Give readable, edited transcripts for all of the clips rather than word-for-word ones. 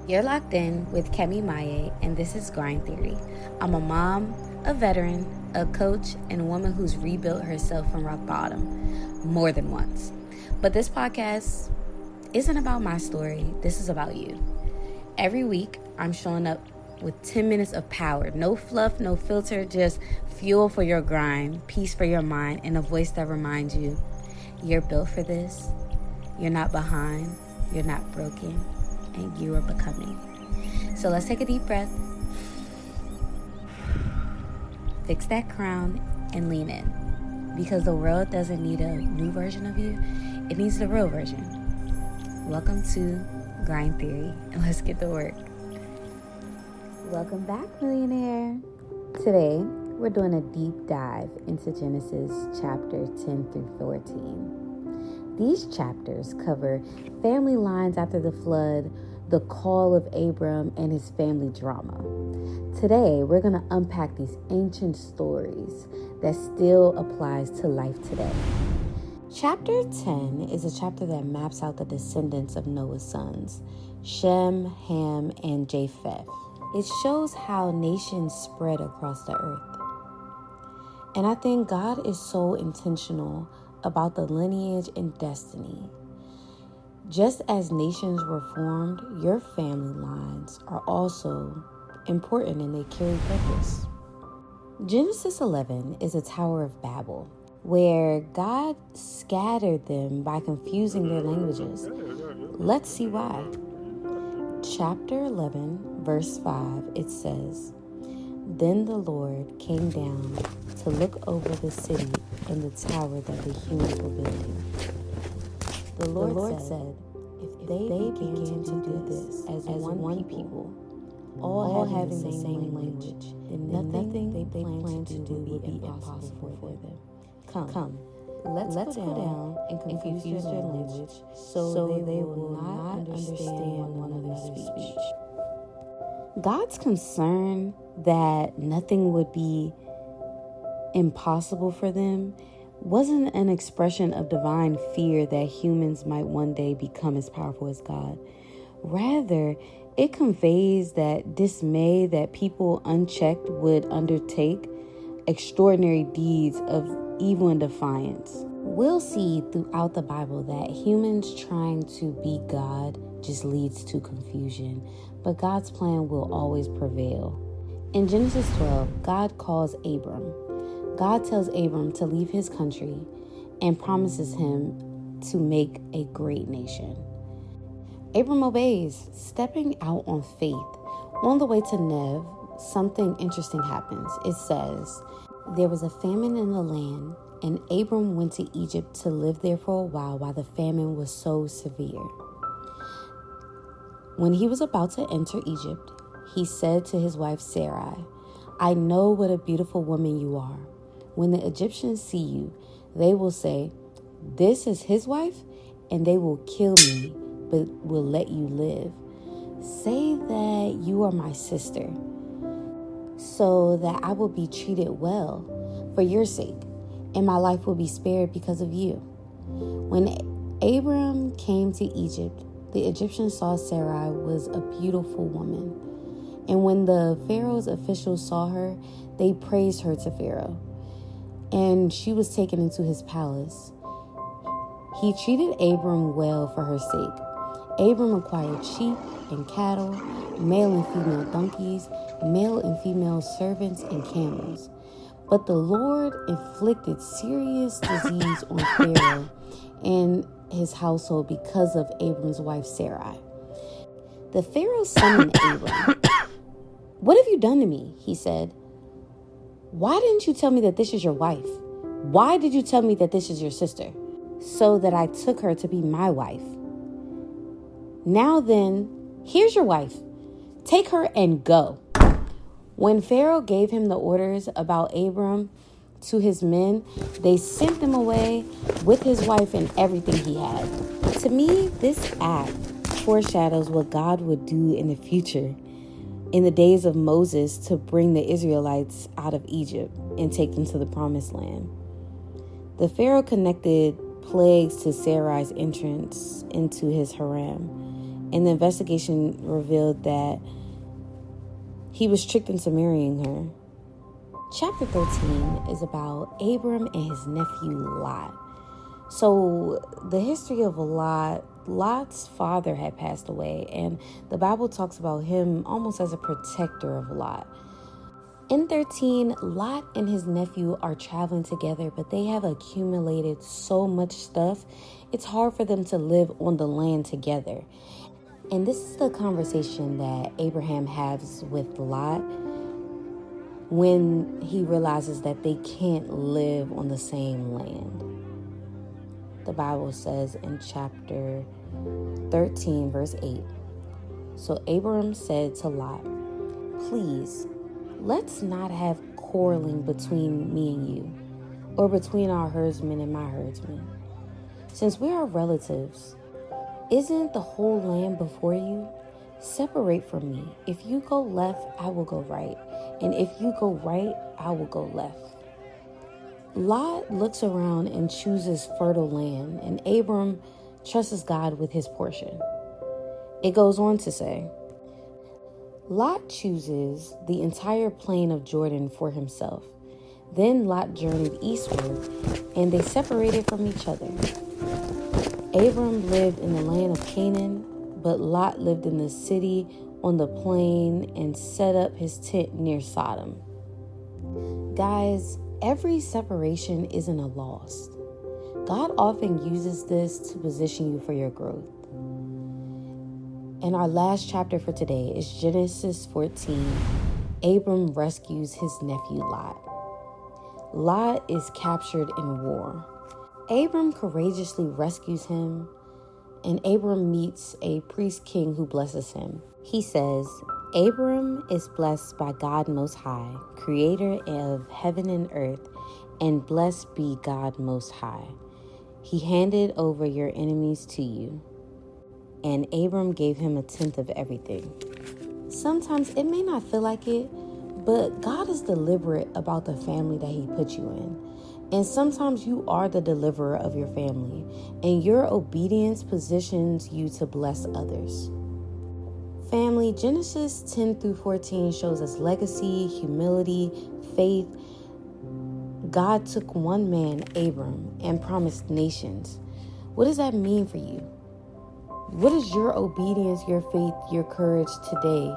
You're locked in with Kemi Maye, and this is Grind Theory. I'm a mom, a veteran, a coach, and a woman who's rebuilt herself from rock bottom more than once. But this podcast isn't about my story. This is about you. Every week, I'm showing up with 10 minutes of power. No fluff, no filter, just fuel for your grind, peace for your mind, and a voice that reminds you you're built for this. You're not behind. You're not broken. And you are becoming. So let's take a deep breath. Fix that crown and lean in. Because the world doesn't need a new version of you. It needs the real version. Welcome to Grind Theory, and let's get to work. Welcome back, millionaire. Today, we're doing a deep dive into Genesis chapter 10 through 14. These chapters cover family lines after the flood, the call of Abram, and his family drama. Today, we're going to unpack these ancient stories that still applies to life today. Chapter 10 is a chapter that maps out the descendants of Noah's sons, Shem, Ham, and Japheth. It shows how nations spread across the earth. And I think God is so intentional about the lineage and destiny. Just as nations were formed, your family lines are also important and they carry purpose. Genesis 11 is a Tower of Babel, where God scattered them by confusing their languages. Let's see why. Chapter 11, verse 5, it says, "Then the Lord came down to look over the city and the tower that the humans were building. The Lord said, if they began to do this as one people, all having the same language, then nothing they plan to do will be impossible for them. Come, let's go down and confuse their language so they will not understand one another's speech." God's concern that nothing would be impossible for them wasn't an expression of divine fear that humans might one day become as powerful as God. Rather, it conveys that dismay that people unchecked would undertake extraordinary deeds of evil and defiance. We'll see throughout the Bible that humans trying to be God just leads to confusion, but God's plan will always prevail. In Genesis 12, God calls Abram. God tells Abram to leave his country and promises him to make a great nation. Abram obeys, stepping out on faith. On the way to Nev, something interesting happens. It says, "There was a famine in the land, and Abram went to Egypt to live there for a while the famine was so severe. When he was about to enter Egypt, he said to his wife Sarai, 'I know what a beautiful woman you are. When the Egyptians see you, they will say, "This is his wife," and they will kill me, but will let you live. Say that you are my sister, so that I will be treated well for your sake, and my life will be spared because of you." When Abram came to Egypt, the Egyptians saw Sarai was a beautiful woman. And when the Pharaoh's officials saw her, they praised her to Pharaoh. And she was taken into his palace. He treated Abram well for her sake. Abram acquired sheep and cattle, male and female donkeys, male and female servants, and camels. But the Lord inflicted serious disease on Pharaoh and his household because of Abram's wife Sarai. The Pharaoh summoned Abram. "What have you done to me?" he said. "Why didn't you tell me that this is your wife? Why did you tell me that this is your sister? So that I took her to be my wife. Now then, here's your wife. Take her and go." When Pharaoh gave him the orders about Abram to his men, they sent them away with his wife and everything he had. To me, this act foreshadows what God would do in the future, in the days of Moses, to bring the Israelites out of Egypt and take them to the promised land. The Pharaoh connected plagues to Sarai's entrance into his harem, And the investigation revealed that he was tricked into marrying her. Chapter 13 is about Abram and his nephew Lot. So the history of Lot's father had passed away, and the Bible talks about him almost as a protector of Lot. In 13, Lot and his nephew are traveling together, but they have accumulated so much stuff, it's hard for them to live on the land together. And this is the conversation that Abraham has with Lot when he realizes that they can't live on the same land. The Bible says in chapter 13, verse 8, "So Abram said to Lot, 'Please, let's not have quarreling between me and you, or between our herdsmen and my herdsmen. Since we are relatives, isn't the whole land before you? Separate from me. If you go left, I will go right. And if you go right, I will go left.'" Lot looks around and chooses fertile land, and Abram trusts God with his portion. It goes on to say, Lot chooses the entire plain of Jordan for himself. Then Lot journeyed eastward, and they separated from each other. Abram lived in the land of Canaan, but Lot lived in the city on the plain and set up his tent near Sodom. Guys, every separation isn't a loss. God often uses this to position you for your growth. And our last chapter for today is Genesis 14. Abram rescues his nephew Lot. Lot is captured in war. Abram courageously rescues him, and Abram meets a priest king who blesses him. He says, "Abram is blessed by God Most High, creator of heaven and earth, and blessed be God Most High. He handed over your enemies to you." And Abram gave him a tenth of everything. Sometimes it may not feel like it, but God is deliberate about the family that he put you in. And sometimes you are the deliverer of your family, and your obedience positions you to bless others. Family, Genesis 10 through 14 shows us legacy, humility, faith. God took one man, Abram, and promised nations. What does that mean for you? What is your obedience, your faith, your courage today?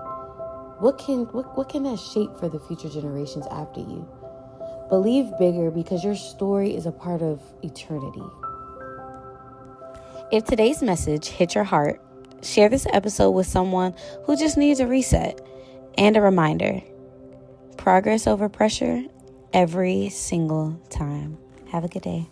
What can that shape for the future generations after you? Believe bigger, because your story is a part of eternity. If today's message hit your heart, share this episode with someone who just needs a reset. And a reminder, progress over pressure every single time. Have a good day.